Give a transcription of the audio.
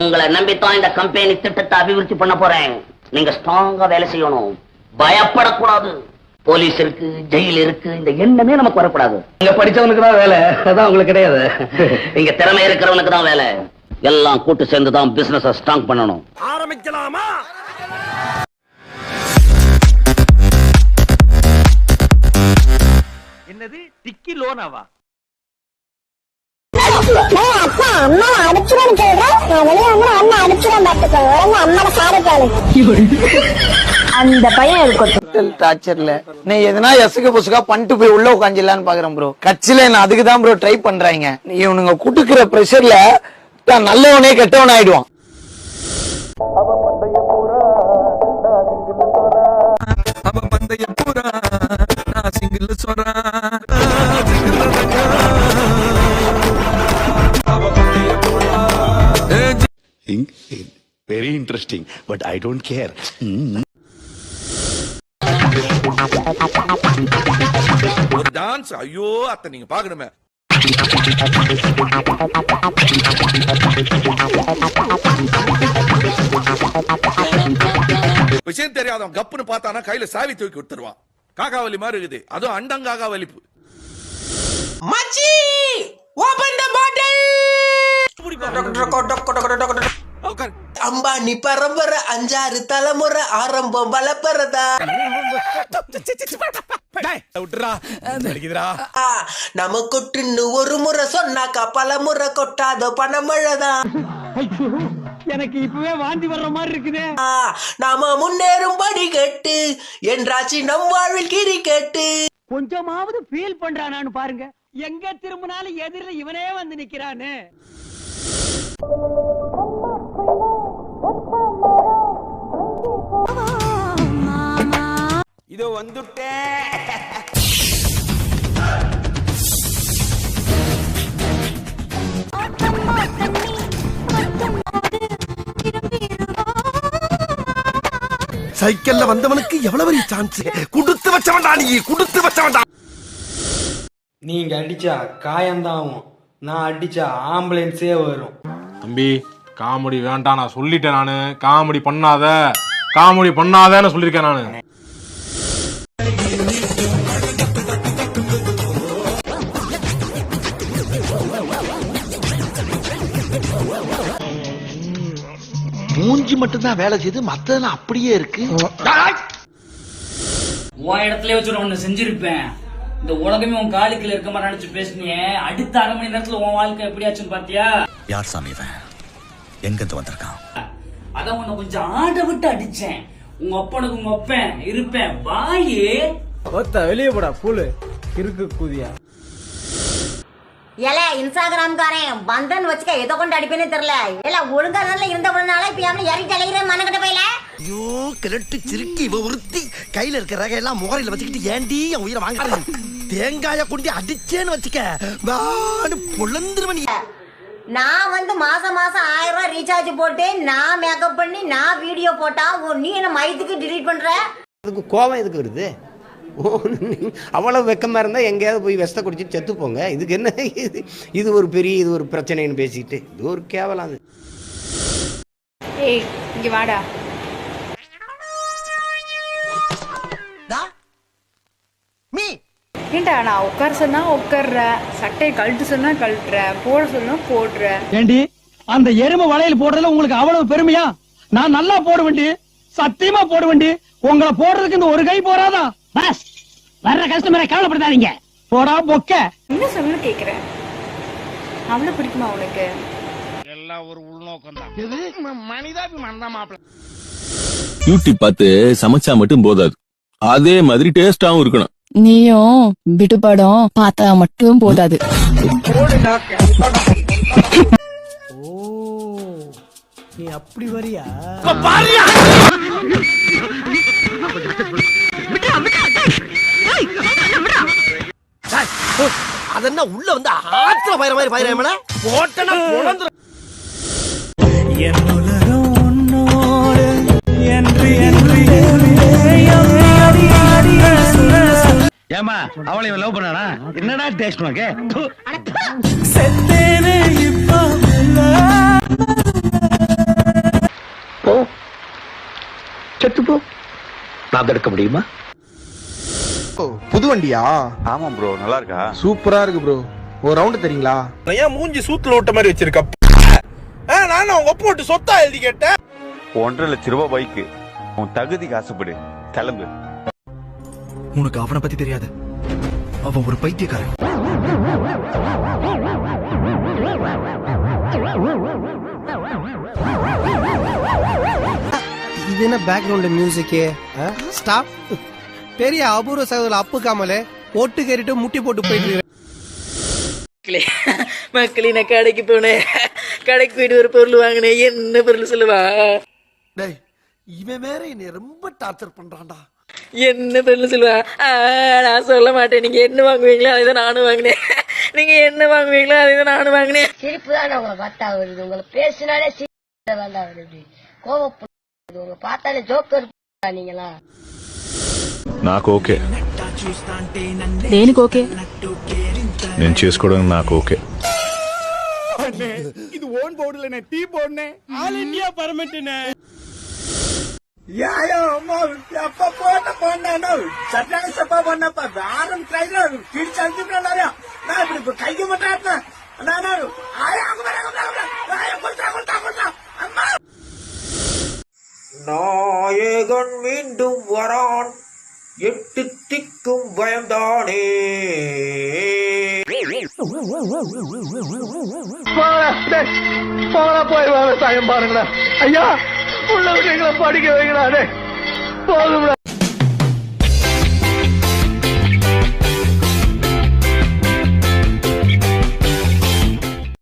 உங்களை நம்பித்தான் இந்த கம்பெனி திட்டத்தை அபிவிருத்தி பண்ண போறேன். நீங்க ஸ்ட்ராங்கா வேலை செய்யணும், பயப்படக்கூடாது. போலீஸ் இருக்கு, ஜெயில் இருக்கு, இந்த எண்ணமே நமக்கு வரக்கூடாது. இங்க படிச்சவனுக்கு தான் வேலை, அதான் உங்களுக்கு கிடையாது. இங்க திறமை இருக்கிறவனுக்கு தான் வேலை. எல்லாம் கூட்டு சேர்ந்து தான் பிசினஸ் ஸ்ட்ராங் பண்ணணும். ஆரம்பிக்கலாமா? என்னது டிக்கி லோனாவா? அந்த பையன் இருக்கும் டார்ச்சர்ல நீ எதனா எசுக்கு புசுக்கா பண்ணிட்டு போய் உள்ள உட்காந்துலான்னு பாக்குறேன் ப்ரோ. கட்சியில என்ன அதுக்கு தான் ப்ரோ ட்ரை பண்றாங்க. இவனுங்க குடுக்கிற பிரஷர்ல நல்லவனே கெட்டவன் ஆயிடுவான். Very interesting, but I don't care. ஒரு டான்ஸ் ஐயோ அத்தை நீங்க பாக்கணுமே. விஷயம் தெரியாதவன் கப்புன்னு பார்த்தானா கையில சாவி தூக்கி கொடுத்துருவான். காக்காவலி மாதிரி இருக்குது, அதுவும் அண்டங்காகா வலிப்பு. மச்சி ஓபன் தி பாட்டில். அம்பானி பரம்பரை 5-6 தலைமுறை ஆரம்பம் வளப்பறதா. நம்ம கொட்டுன்னு ஒரு முறை சொன்னாக்கா பல முறை கொட்டாத பணமழைதான். எனக்கு இப்பவே வாந்தி வர்ற மாதிரி இருக்குது. நாம முன்னேறும் படி கேட்டு என்றாச்சு நம் வாழ்வில் கிரி கேட்டு. கொஞ்சமாவது ஃபீல் பண்றானான்னு பாருங்க. எங்க திரும்பினாலும் எதிரில் இவனே வந்து நிக்கிறானு. இதோ வந்துட்டேன். சைக்கிள்ல வந்தவனுக்கு எவ்வளவு பெரிய சான்ஸ். குடுத்து வச்சவன்டா நீ, குடுத்து வச்சவன்டா. நீங்க அடிச்சா காயம்தான் ஆகும், நான் அடிச்சா ஆம்புலன்ஸே வரும். தம்பி காமெடி வேண்டாம், நான் சொல்லிட்டேன். நானு காமெடி பண்ணாதன்னு சொல்லியிருக்கேன் நானு. மூஞ்சி மட்டும் தான் வேலை செய்து, மத்ததெல்லாம் அப்படியே இருக்கு. உன் இடத்துல வச்சு ஒண்ணு செஞ்சிருப்பேன். இந்த உலகமே உன் காலுக்குள்ள இருக்க மாதிரி நினைச்சு பேசினியே. அடுத்த 1/2 மணி நேரத்துல உன் வாழ்க்கை எப்படியாச்சுன்னு பாத்தியா? யார் சாமி இவன்? எங்க இருந்து வந்திருக்கான்? அதான் உன்னை கொஞ்சம் ஆட விட்டு அடிச்சேன். உங்க அப்பனுக்கு உங்க அப்பன் இருப்பேன். வாயே வெளியே போடா பூலு இருக்கு கூதியா. ஏல இன்ஸ்டாகிராம்காரன் பந்தன் வச்சுக்க எதை கொண்டு அடிப்பேனே தெரியல. ஏல ஒழுங்கா நல்லா இருந்தவனால இப்ப அவன் இறங்கி அலைகிற மனக்கட்ட போயில. ஐயோ கிழட்டு சிறுக்கி இவ ஒருத்தி கையில இருக்கிற ரக எல்லாம் முகரையில வச்சுக்கிட்டு ஏண்டி என் உயிரை வாங்க. தேங்காய கொண்டு அடிச்சேன்னு வச்சுக்க பொழந்துருவன். நான் வந்து மாசம் 1000 ரூபாய் ரீசார்ஜ் போட்டு நான் மேக்கப் பண்ணி நான் வீடியோ போட்டா நீ என்ன மயத்துக்கு டிலீட் பண்ற? அதுக்கு கோவம் எதுக்கு வருது? அவ்வளவு வெக்கமா இருந்தா எங்கேயாவது போய் விஷத்தை குடிச்சிட்டு செத்து போங்க. இதுக்கு என்ன இது ஒரு பெரிய இது ஒரு பிரச்சனைன்னு பேசிக்கிட்டு இது ஒரு கேவலம். அது ஏய் இங்க வாடா. ஏண்டா நான் உட்கார சொன்னா உட்கார்ற, சட்டையை கழட்டு சொன்னா கழட்டுற, போட சொன்னா போடுற. ஏண்டி அந்த எருமை வளையல் போடுறதுல உங்களுக்கு அவ்வளவு பெருமையா? நான் நல்லா போட வேண்டி, சத்தியமா போட வேண்டி. உங்களை போடுறதுக்கு இந்த ஒரு கை போறாதா? பஸ் வர்ற கஸ்டமரை கவலைப்படுத்தாதீங்க. போடா பொக்க. என்ன சொல்ல கேக்குறேன், அவ்வளவு பிடிக்குமா உனக்கு? எல்லாம் ஒரு உள்நோக்கம் தான். மனிதாபிமானம் தான் மாப்பிள்ள. யூடியூப் பார்த்து சமைச்சா மட்டும் போதாது, அதே மாதிரி டேஸ்டாவும் இருக்கணும். நீயும் விடுபடம் பார்த்தா மட்டும் போதாது. ஓ நீ அப்படி வரியா? அதென்ன உள்ள வந்து ஆத்திர பயிர மாதிரி பயிர போட்டனா பொழந்துரும். என்னுலகம் உன்னோடு என்று ஏமா அவளை லவ் பண்ணானா? என்னடா டேஸ்ட் உனக்கு? செத்தேனே இப்போ காதெடுக்க முடியுமா? புது வண்டியா? ஆமா ப்ரோ, நல்லா இருக்கா? சூப்பரா இருக்கு ப்ரோ. ஒரு ரவுண்ட் தெரியுங்களா? ஏன் மூஞ்சி சூத்துல ஓட்ட மாதிரி வச்சிருக்க? நான் உங்க அப்பா விட்டு சொத்தா எழுதி கேட்டேன். 1.5 லட்சம் ரூபாய் பைக்கு. உன் தகுதிக்கு ஆசைப்படு, கிளம்பு. உனக்கு அவனை பத்தி தெரியாது, அவன் ஒரு பைத்தியக்காரன். இது என்ன பேக்ரவுண்ட் மியூசிக்கே? ஸ்டாப். பெரிய அபூர்வ சகோதரர் அப்பு காமலே ஒட்டு கேறிட்டு முட்டி போட்டு போயிட்டு மக்களே, நான் கடைக்கு போனேன். கடைக்கு போயிட்டு ஒரு பொருள் வாங்கினேன். என்ன பொருள் சொல்லுவா? இவன் வேற என்னை ரொம்ப டார்ச்சர் பண்றான்டா. என்ன பொருள் சொல்லுவா? நான் சொல்ல மாட்டேன். நீங்க என்ன வாங்குவீங்களோ அதை தான் நானும் வாங்கினேன். நீங்க என்ன வாங்குவீங்களோ அதை தான் நானும் வாங்கினேன். சிரிப்பு தான் உங்களை பார்த்தா வருது. உங்களை பேசினாலே சிரிப்பு வேண்டாம் வருது. கோவப்படுது. உங்களை பார்த்தாலே ஜோக்கர் நீங்களா? నాకు ఓకే. దేనికి ఓకే? నేను చేసుకోవడం నాకు ఓకే. இது ஓன் போர்டுல டீ போடுனே. ஆல் இந்தியா பர்மிட்னே. யாயோ அம்மா அப்பா போனா சட்டான சப்பா பண்ணப்பா வாரம் ட்ரைல கிழிச்சு அனுப்பிட்டாரா. நான் இப்படி கைக்கு மாட்டேன். நாயகன் மீண்டும் வரான், 8 திக்கும் பயம்தானே. போய் விவசாயம் பாருங்களா ஐயா. உள்ள விஷயங்களை படிக்க வைங்களா? போதும்.